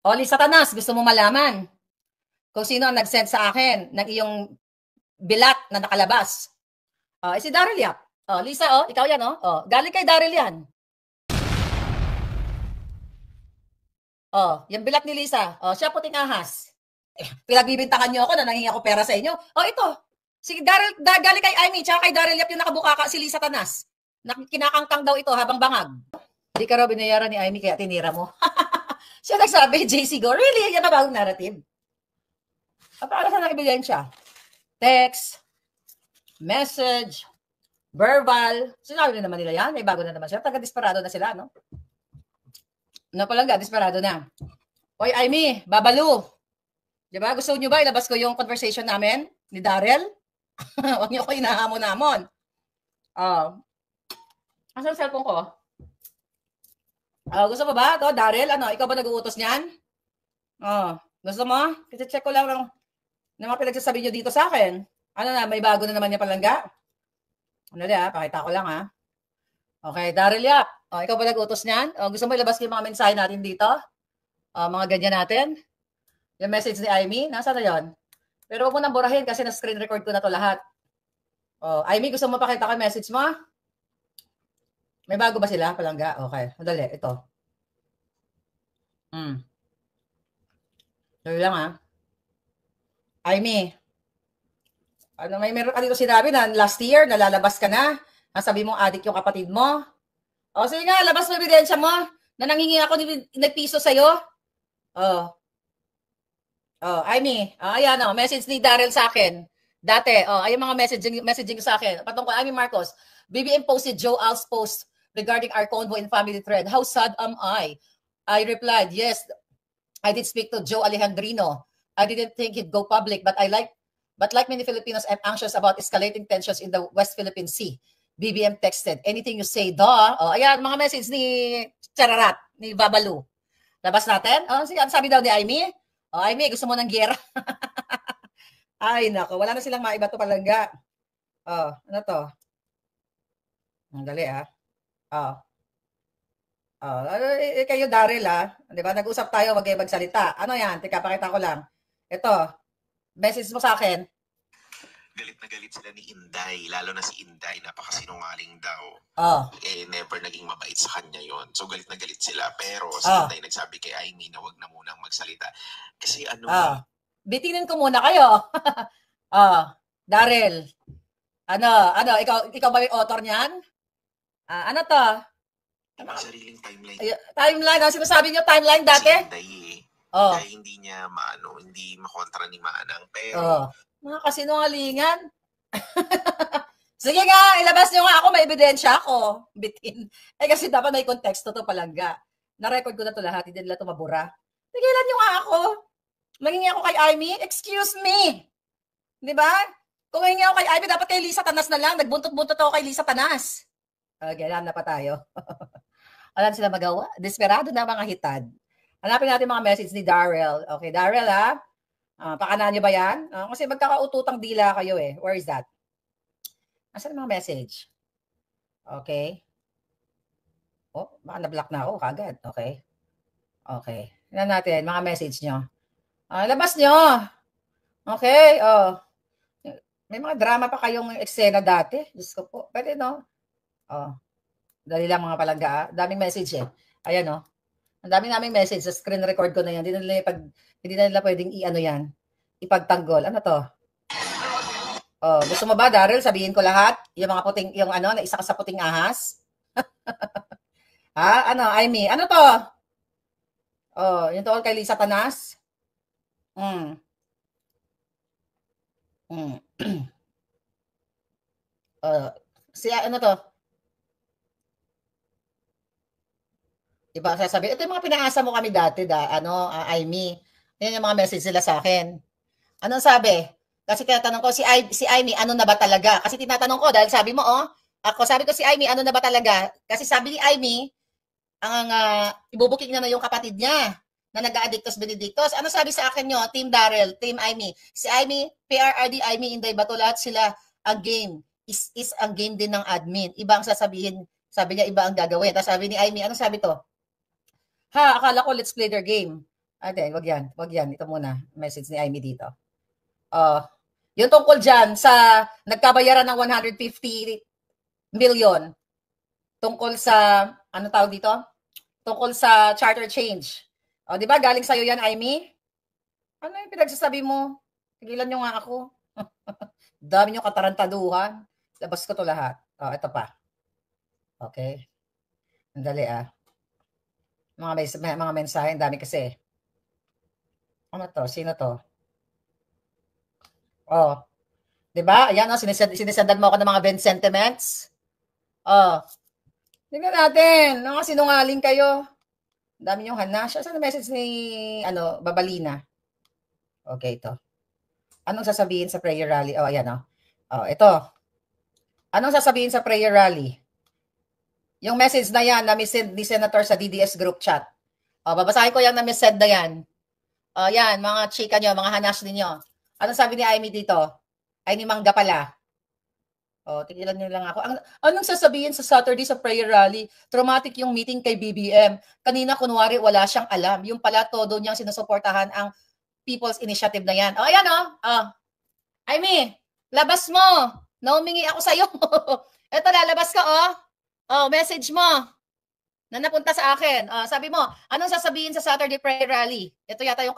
O, Lisa Tanas, gusto mo malaman kung sino ang nag-send sa akin ng iyong bilat na nakalabas? Si Daryl Yap. Lisa, ikaw yan, galing kay Daryl yan. Yung bilat ni Lisa. Siya puting ahas. Pinagbibintangan niyo ako na nanghingi ako pera sa inyo. Ito. Si Daryl, galing kay Amy, tsaka kay Daryl Yap yung nakabukaka si Lisa Tanas. Kinakangkang daw ito habang bangag. Hindi ka raw binayaran ni Amy kaya tinira mo. Siya nagsabi, JC Go, really? Yan ang bagong narrative. Paano sa ebidensya? Text, message, verbal. Sinabi na naman nila yan. May bago na naman sila. Taga-disparado na sila, no? Palangga, disparado na. Oy, Amy, babalo. Diba? Gusto nyo ba ilabas ko yung conversation namin ni Daryl? Huwag nyo ko inahamon-hamon. Asan ang cellphone ko? Gusto mo ba? Daryl, ikaw ba nag-uutos niyan? Gusto mo? Kasi check ko lang ng mga pinagsasabi nyo dito sa akin. May bago na naman niya palangga? Pakita ko lang ha. Okay, Daryl Yap. Ikaw ba nag-utos niyan? Gusto mo ilabas ko yung mga mensahe natin dito? Mga ganyan natin? Yung message ni Amy? Nasaan na yun? Pero huwag mo nang burahin kasi na-screen record ko na to lahat. Amy, gusto mo pakita ko yung message mo? May bago ba sila, palangga? Okay, madali. Ito. Dali lang ha. Amy, may meron ka dito sinabi na last year, nalalabas ka na. Sabi mong adik yung kapatid mo. Sige nga, labas mo ebidensya mo na nanghingi ako ng piso sa'yo. Amy, ayan message ni Daryl sa akin. Dati, ayun mga messaging sa akin. Patungkol, Amy Marcos, BBM posted Joe Al's post regarding our convo in family thread. How sad am I? I replied, yes, I did speak to Joe Alejandrino. I didn't think he'd go public, but like many Filipinos, I'm anxious about escalating tensions in the West Philippine Sea. BBM texted, anything you say, ayan, mga message ni Chararat, ni Babalu. Labas natin? Sabi daw ni Amy, Amy, gusto mo ng giyera? Ay, nako, wala na silang maiba to palangga. Ano to? Ang dali, kayo, Daryl, di ba? Nag-usap tayo, wag kayo magsalita. Ano yan? Teka, pakita ko lang. Ito, message mo sa akin. Galit na galit sila ni Inday, lalo na si Inday, napakasinungaling daw. Never naging mabait sa kanya yon. So galit na galit sila. Pero si Inday nagsabi kay Amy na wag na munang magsalita. Kasi bitinin ko muna kayo. Daryl. Ikaw ba yung author niyan? Ano to? Sariling timeline. Timeline, sinasabi niyo timeline dati? Si Inday dahil hindi niya hindi makontra ni Manang. Pero mga kasinungalingan. Sige nga, ilabas nyo nga ako, may ebidensya ako. Bitin. Kasi dapat may konteksto to palangga. Na-record ko na to lahat, hindi nila to mabura. Tigilan nyo nga ako. Mangingi ako kay Amy, excuse me. Di ba? Kung mangingi ako kay Amy, dapat kay Lisa Tanas na lang. Nagbuntot-buntot ako kay Lisa Tanas. Ganyan na pa tayo. Alam sila magawa. Desperado na mga hitad. Hanapin natin mga message ni Daryl. Okay, Daryl pakanan niyo ba yan? Kasi magkakaututang dila kayo eh. Where is that? Asan mga message? Okay. Baka na-block na ako kagad. Okay. Okay. Tignan natin, mga message nyo. Labas nyo. Okay. May mga drama pa kayong eksena dati. Diyos ko po. Pwede, no? Dali lang mga palangga. Daming message eh. Ayan, no? Ang daming naming message. Sa screen record ko na yan. Hindi na nila pwedeng yan. Ipagtanggol. Ano to? Gusto mo ba, Daryl? Sabihin ko lahat? Yung mga puting, na isa ka sa puting ahas? Amy? Ano to? Yung tungkol kay Lisa Tanas? Ano to? Diba, sasabihin, ito yung mga pinaasa mo kami dati, Amy. Yan yung mga message nila sa akin. Anong sabi? Kasi tinatanong ko, si Amy, ano na ba talaga? Kasi tinatanong ko, dahil sabi mo, sabi ko si Amy, ano na ba talaga? Kasi sabi ni Amy, ibubuking na yung kapatid niya na nag-addictos Benedictos. Ano sabi sa akin nyo? Team Daryl, Team Amy. Si Amy, PRRD, Amy, Inday, Bato, lahat sila, ang game. Is ang game din ng admin. Iba ang sasabihin. Sabi niya, iba ang gagawin. Tapos sabi ni Amy, ano sabi to? Akala ko let's play their game. Ate, wag yan. Wag yan. Ito muna. Message ni Amy dito. Yung tungkol dyan sa nagkabayaran ng 150 million tungkol sa, ano tawag dito? Tungkol sa charter change. Di ba galing sa'yo yan, Amy? Ano yung pinagsasabi mo? Tigilan nyo nga ako. Dami nyo katarantaduhan. Labas ko to lahat. Ito pa. Okay. Andali Mga mensahe, ang dami kasi. Ano to? Sino to? Diba? Ayan, sinisendan mo ako ng mga Venn sentiments. Tingnan natin. Sinungaling kayo. Dami niyong hanash. Saan message ni, Babalina? Okay, ito. Anong sasabihin sa prayer rally? Ayan, ito. Anong sasabihin sa prayer rally? Yung message na yan na misend ni Senator sa DDS group chat. Babasahin ko yan na misend na yan. Yan, mga chika nyo, mga hanash ninyo. Anong sabi ni Amy dito? Ay ni Mangga pala. Tigilan nyo lang ako. Anong sasabihin sa Saturday sa prayer rally? Traumatic yung meeting kay BBM. Kanina, kunwari, wala siyang alam. Yung pala, todo niyang sinusuportahan ang People's Initiative na yan. Ayan, Amy, labas mo. Naumingi ako sa'yo. Ito, lalabas ka, message mo na napunta sa akin. Sabi mo, anong sasabihin sa Saturday prayer rally? Ito yata yung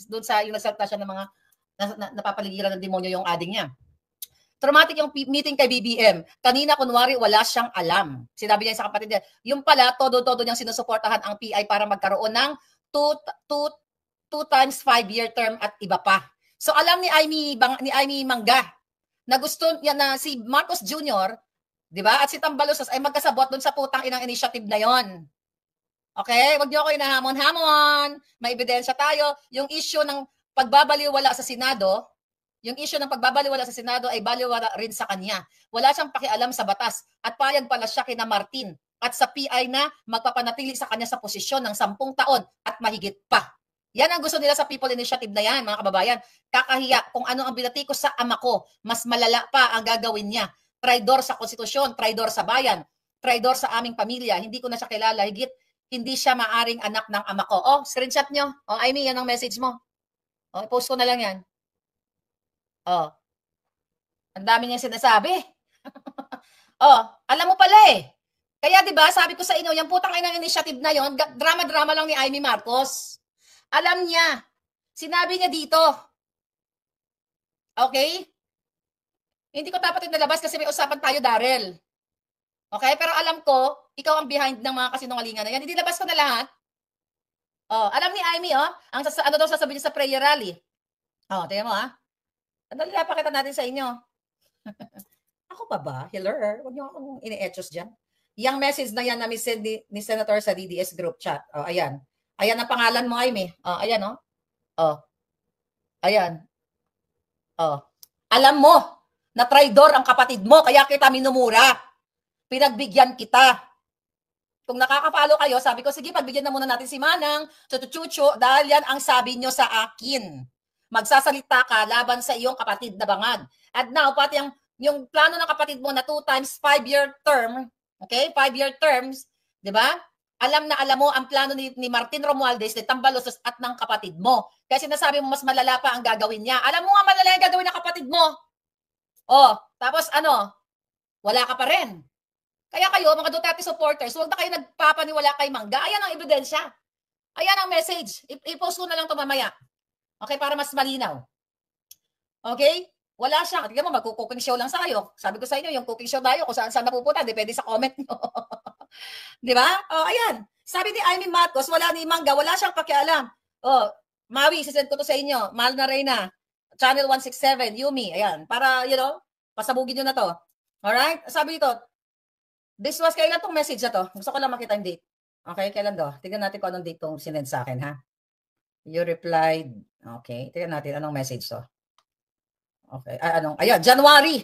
doon sa, yung nagsalta siya ng mga napapaligiran ng demonyo yung ading niya. Traumatic yung meeting kay BBM. Kanina, kunwari, wala siyang alam. Sinabi niya sa kapatid niya, yung pala, todo-todo niyang sinusuportahan ang PI para magkaroon ng 2 times 5-year term at iba pa. So, alam ni Amy Mangga na gusto niya na si Marcos Jr., di ba, at si Tambalusas ay magkasabot dun sa putang inang initiative na yon. Okay? Huwag niyo ako inahamon-hamon. May ebidensya tayo. Yung issue ng pagbabaliwala sa Senado, ay baliwala rin sa kanya. Wala siyang pakialam sa batas at payag pala siya kina Martin at sa PI na magpapanatili sa kanya sa posisyon ng 10 taon at mahigit pa. Yan ang gusto nila sa People Initiative na yan, mga kababayan. Kakahiya kung ano ang binatikos sa ama ko, mas malala pa ang gagawin niya. Traidor sa konstitusyon, traidor sa bayan, traidor sa aming pamilya. Hindi ko na siya kilala, higit hindi siya maaring anak ng ama ko. Screenshot nyo. Amy, yan ang message mo. Post ko na lang yan. Ang dami niya sinasabi. Alam mo pala eh. Kaya 'di ba, sabi ko sa inyo, yung putang inang initiative na yon, drama-drama lang ni Amy Marcos. Alam niya. Sinabi niya dito. Okay? Hindi ko dapat nalabas kasi may usapan tayo, Daryl. Okay? Pero alam ko, ikaw ang behind ng mga kasinungalingan na yan. Hindi labas ko na lahat. Alam ni Amy, ano daw sasabihin niya sa prayer rally. Tingnan mo, Napakita natin sa inyo. Ako pa ba? Hiller? Huwag niyo akong ini-etchos dyan. Yung message na yan na misend ni Senator sa DDS group chat. Ayan. Ayan ang pangalan mo, Amy. Ayan, Ayan. Alam mo na traidor ang kapatid mo, kaya kita minumura. Pinagbigyan kita. Kung nakakapalo kayo, sabi ko, sige, pagbigyan na muna natin si Manang, chuchu, dahil yan ang sabi nyo sa akin. Magsasalita ka laban sa iyong kapatid na bangag. At now, pati yung plano ng kapatid mo na 2 times 5-year term, okay? 5-year terms, di ba? Alam na alam mo ang plano ni Martin Romualdez, ni Tambalusas at ng kapatid mo. Kasi sinasabi mo mas malala pa ang gagawin niya. Alam mo nga malala ang gagawin ng kapatid mo. Tapos wala ka pa rin. Kaya kayo, mga Duterte supporters, huwag na kayo nagpapaniwala kay Mangga. Ayan ang ebidensya. Ayan ang message. I-post ko na lang ito mamaya. Okay, para mas malinaw. Okay? Wala siya. Tingnan mo, mag-cooking show lang sa'yo. Sabi ko sa inyo, yung cooking show tayo, kung saan napupunta, depende sa comment nyo. Di ba? Ayan. Sabi ni Amy Marcos, wala ni Mangga, wala siyang pakialam. Maui, sisend ko to sa inyo. Mahal na Reyna. Channel 167, Yumi. Ayan. Para, pasabugin nyo na to. Alright? Sabi dito, this was, kailan tong message na to? Gusto ko lang makita yung date. Okay, kailan to? Tignan natin kung anong date tong sinend sa akin, ha? You replied. Okay, tignan natin anong message to. Okay, ayan, January.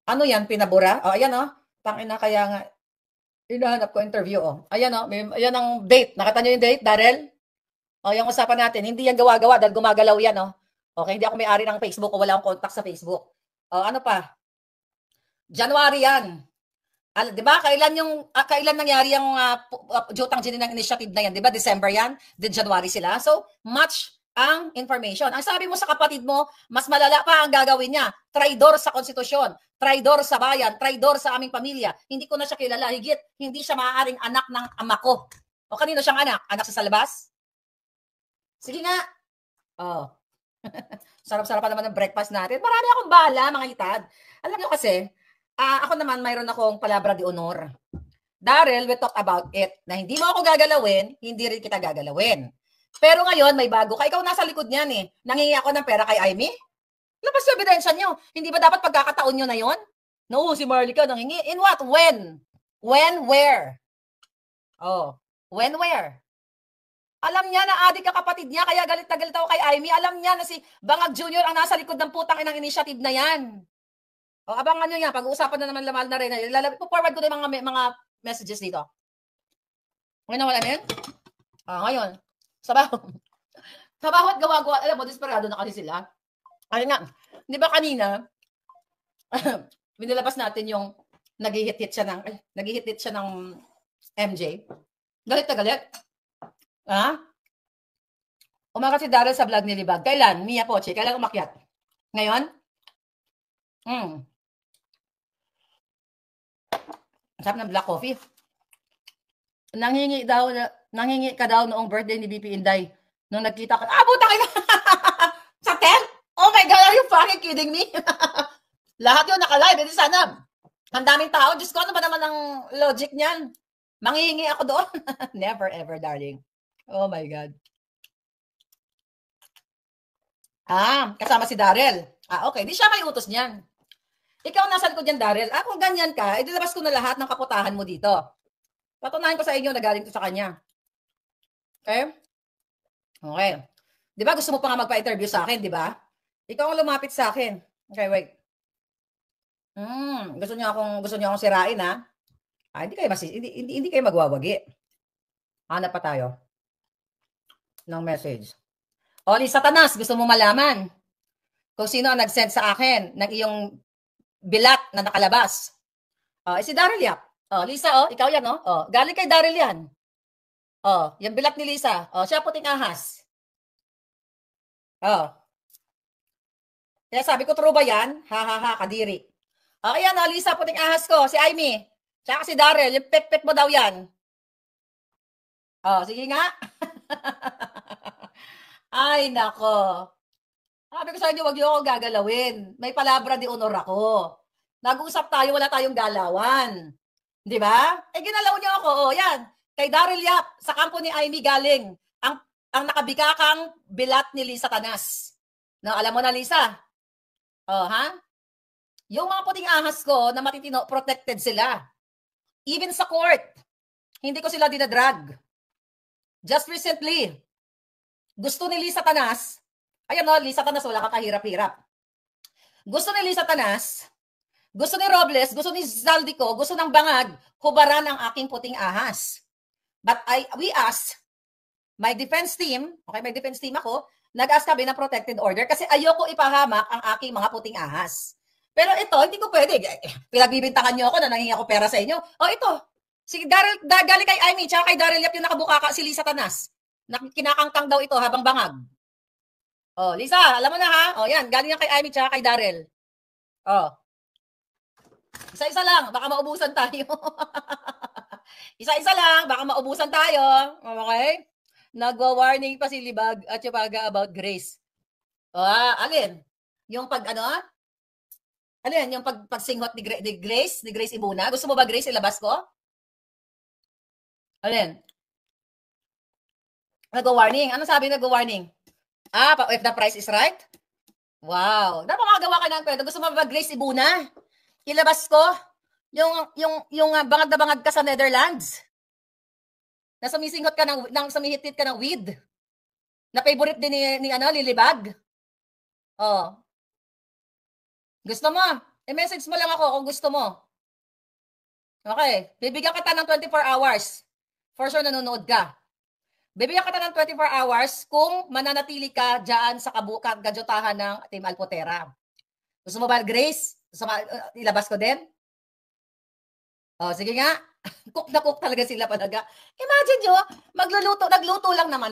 Ano yan, pinabura? Ayan, tangina, kaya nga, hinahanap ko interview, Ayan, ayan ang date. Nakita nyo yung date, Daryl? Yung usapan natin, hindi yan gawa-gawa dahil gumagalaw yan, Okay, hindi ako may-ari ng Facebook o wala akong contact sa Facebook. Ano pa? January yan. Di ba? Kailan nangyari yung Jotang Jinin ng initiative na yan? Di ba? December yan? January sila. So, much ang information. Ang sabi mo sa kapatid mo, mas malala pa ang gagawin niya. Traidor sa konstitusyon, traidor sa bayan, traidor sa aming pamilya. Hindi ko na siya kilala. Higit, hindi siya maaaring anak ng ama ko. O kanino siyang anak? Anak sa labas? Sige nga. Oh. Sarap-sarap pa naman ng breakfast natin. Marami akong bala, mga hitad. Alam niyo kasi, ako naman, mayroon akong palabra de honor. Daryl, we talk about it, na hindi mo ako gagalawin, hindi rin kita gagalawin. Pero ngayon, may bago ka. Ikaw nasa likod niyan eh. Nangingi ako ng pera kay Amy? Labas yung ebidensya niyo. Hindi ba dapat pagkakataon niyo na yon? No, si Marlica nangingi. In what? When? When? Where? Oh. When? Where? Alam niya na adik ka kapatid niya, kaya galit na galit ako kay Amy. Alam niya na si Bangag Jr. ang nasa likod ng putang inang initiative na yan. O, abangan nyo yan. Pag-uusapan na naman lamal na rin. Forward ko na yung mga messages dito. Okay na wala na yun? Ngayon. Sabaw at gawa-gawa. Alam mo, desperado na kasi sila. Ay nga. Di ba kanina, binilabas natin yung nag-hit-hit siya ng MJ. Galit na galit. Umakyat si Daryl sa vlog ni Libag. Kailan? Mia Poche. Kailan umakyat? Ngayon? Sarap ng black coffee. Nanghingi ka daw noong birthday ni BP Inday. Nung nagkita ka, buta kayo! Sa tent? Oh my God, are you fucking kidding me? Lahat yun naka-live. Hindi sana. Ang daming tao. Diyos ko, ano ba naman ang logic niyan? Manghihingi ako doon. Never ever, darling. Oh my God. Kasama si Daryl. Okay. Di siya may utos niyan. Ikaw nasa likod yan, Daryl. Kung ganyan ka, idilabas ko na lahat ng kaputahan mo dito. Patunayan ko sa inyo na galing ko sa kanya. Okay? Okay. Di ba gusto mo pa nga magpa-interview sa akin, di ba? Ikaw ang lumapit sa akin. Okay, wait. Gusto niyo akong sirain, ha? Hindi kayo magwawagi. Hanap pa tayo ng message. Oli Satanas, gusto mo malaman kung sino ang nag-send sa akin ng iyong bilat na nakalabas. Si Daryl Yap. Lisa, ikaw yan, galing kay Daryl yan. Yung bilat ni Lisa. Siya puting ahas. Kaya sabi ko, true ba yan? Kadiri. Ayan, Lisa, puting ahas ko. Si Amy. Tsaka si Daryl, yung pet-pet mo daw yan. Sige nga. Ay, nako. Sabi ko sa inyo, wag niyo ako gagalawin. May palabra de honor ako. Nag-uusap tayo, wala tayong galawan. Di ba? Ginalaw niyo ako. Yan. Kay Daryl Yap, sa kampo ni Amy galing. Ang nakabikakang bilat ni Lisa Tanas. No, alam mo na, Lisa? Yung mga puting ahas ko na matitino, protected sila. Even sa court. Hindi ko sila dinadrag. Just recently, gusto ni Lisa Tanas, Lisa Tanas, wala ka kahirap-hirap. Gusto ni Lisa Tanas, gusto ni Robles, gusto ni Zaldico, gusto ng Bangag, hubaran ang aking puting ahas. But we asked, my defense team ako, nag-ask kami ng protected order kasi ayoko ipahamak ang aking mga puting ahas. Pero ito, hindi ko pwede. Pinagbibintangan niyo ako na nangingi ako pera sa inyo. Ito, si Daryl, galing kay Amy, tsaka kay Daryl Yap yung nakabukaka, si Lisa Tanas. Kinakangkang daw ito habang bangag. Lisa, alam mo na ha? Yan, galing yan kay Amy tsaka kay Daryl. Isa-isa lang, baka maubusan tayo. Isa-isa lang, baka maubusan tayo. Okay? Nagwa-warning pa si Libag at Yapaga about Grace. Alin? Yung Alin? Yung pagsinghot ni Grace Ibuna? Gusto mo ba, Grace, ilabas ko? Alin? Nagwa-warning. Ano sabi nagwa-warning? If the price is right? Wow. Dapat makagawa ka ng kwento. Gusto mo ba, Grace Ibuna? Ilabas ko yung bangag na bangag ka sa Netherlands. Na sumisinghot ka sumihit-hit ka ng weed. Na favorite din ni Lilibag. Gusto mo? I-message mo lang ako kung gusto mo. Okay. Bibigyan kita ng 24 hours. For sure nanonood ka. Bibigyan kita ng 24 hours kung mananatili ka dyan sa kajotahan ng Team Alpotera. Gusto mo ba, Grace? Ilabas ko din? Oh, sige nga. Cook na cook talaga sila talaga. Imagine nyo, nagluto lang naman